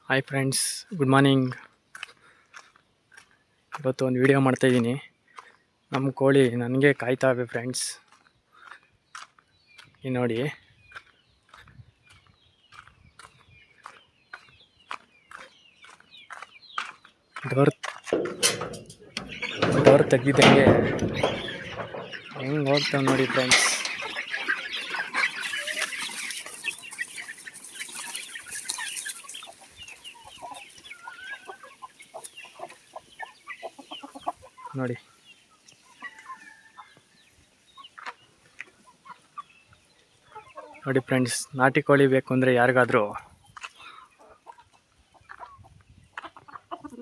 Hi friends, good morning. ಇವತ್ತು ಒಂದು video ಮಾಡ್ತಾಯಿದ್ದೀನಿ. ನಮ್ಮ ಕೋಳಿ ನನಗೆ ಕಾಯ್ತಾವೆ ಫ್ರೆಂಡ್ಸ್. ಈ ನೋಡಿ, ಡೋರ್ ತೆಗಿದಂಗೆ ಹೆಂಗೆ ಹೋಗ್ತಾವೆ ನೋಡಿ ಫ್ರೆಂಡ್ಸ್. ನೋಡಿ, ಫ್ರೆಂಡ್ಸ್, ನಾಟಿ ಕೋಳಿ ಬೇಕು ಅಂದರೆ ಯಾರಿಗಾದರೂ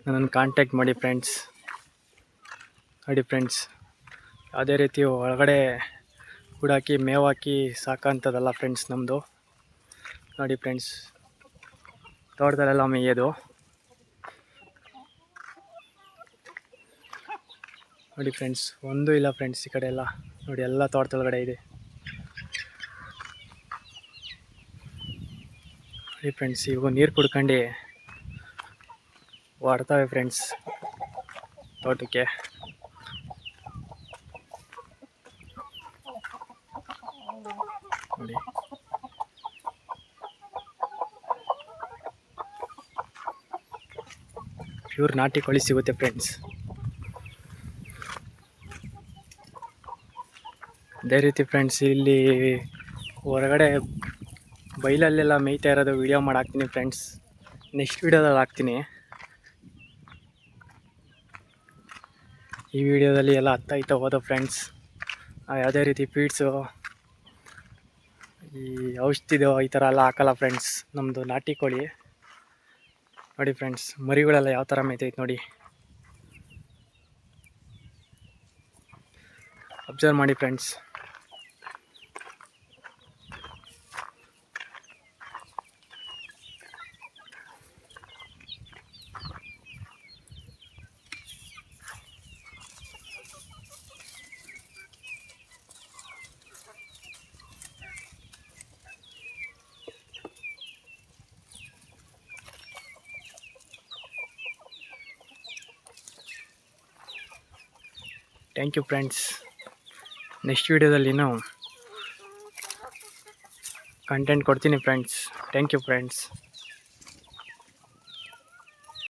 ನನ್ನನ್ನು ಕಾಂಟ್ಯಾಕ್ಟ್ ಮಾಡಿ ಫ್ರೆಂಡ್ಸ್. ನೋಡಿ ಫ್ರೆಂಡ್ಸ್, ಯಾವುದೇ ರೀತಿ ಒಳಗಡೆ ಕೂಡಾಕಿ ಮೇವಾಕಿ ಸಾಕೋಂಥದ್ದಲ್ಲ ಫ್ರೆಂಡ್ಸ್ ನಮ್ಮದು. ನೋಡಿ ಫ್ರೆಂಡ್ಸ್, ತೋಟದಲ್ಲೆಲ್ಲ ಮೇಯೋದು. ನೋಡಿ ಫ್ರೆಂಡ್ಸ್, ಒಂದೂ ಇಲ್ಲ ಫ್ರೆಂಡ್ಸ್ ಈ ಕಡೆ ಎಲ್ಲ. ನೋಡಿ, ಎಲ್ಲ ತೋಟದೊಳಗಡೆ ಇದೆ. ನೋಡಿ ಫ್ರೆಂಡ್ಸ್, ಇವಾಗ ನೀರು ಕುಡ್ಕೊಂಡು ಓಡ್ತಾವೆ ಫ್ರೆಂಡ್ಸ್ ತೋಟಕ್ಕೆ. ನೋಡಿ, ಪ್ಯೂರ್ ನಾಟಿ ಕೋಳಿ ಸಿಗುತ್ತೆ ಫ್ರೆಂಡ್ಸ್. ಅದೇ ರೀತಿ ಫ್ರೆಂಡ್ಸ್, ಇಲ್ಲಿ ಹೊರಗಡೆ ಬೈಲಲ್ಲೆಲ್ಲ ಮೇಯ್ತಾ ಇರೋದು ವಿಡಿಯೋ ಮಾಡಿ ಹಾಕ್ತೀನಿ ಫ್ರೆಂಡ್ಸ್. ನೆಕ್ಸ್ಟ್ ವಿಡಿಯೋದಲ್ಲಿ ಹಾಕ್ತೀನಿ. ಈ ವಿಡಿಯೋದಲ್ಲಿ ಎಲ್ಲ ಹತ್ತಾಯ್ತಾ ಹೋದ ಫ್ರೆಂಡ್ಸ್. ಯಾವುದೇ ರೀತಿ ಫೀಡ್ಸು, ಈ ಔಷಧಿದು ಈ ಥರ ಎಲ್ಲ ಹಾಕಲ್ಲ ಫ್ರೆಂಡ್ಸ್. ನಮ್ಮದು ನಾಟಿ ಕೋಳಿ. ನೋಡಿ ಫ್ರೆಂಡ್ಸ್, ಮರಿಗಳೆಲ್ಲ ಯಾವ ಥರ ಮೇಯ್ತೈತೆ ನೋಡಿ, ಅಬ್ಸರ್ವ್ ಮಾಡಿ friends. Thank you friends. Next ವಿಡಿಯೋದಲ್ಲಿ ಕಂಟೆಂಟ್ ಕೊಡ್ತೀನಿ ಫ್ರೆಂಡ್ಸ್. Thank you friends.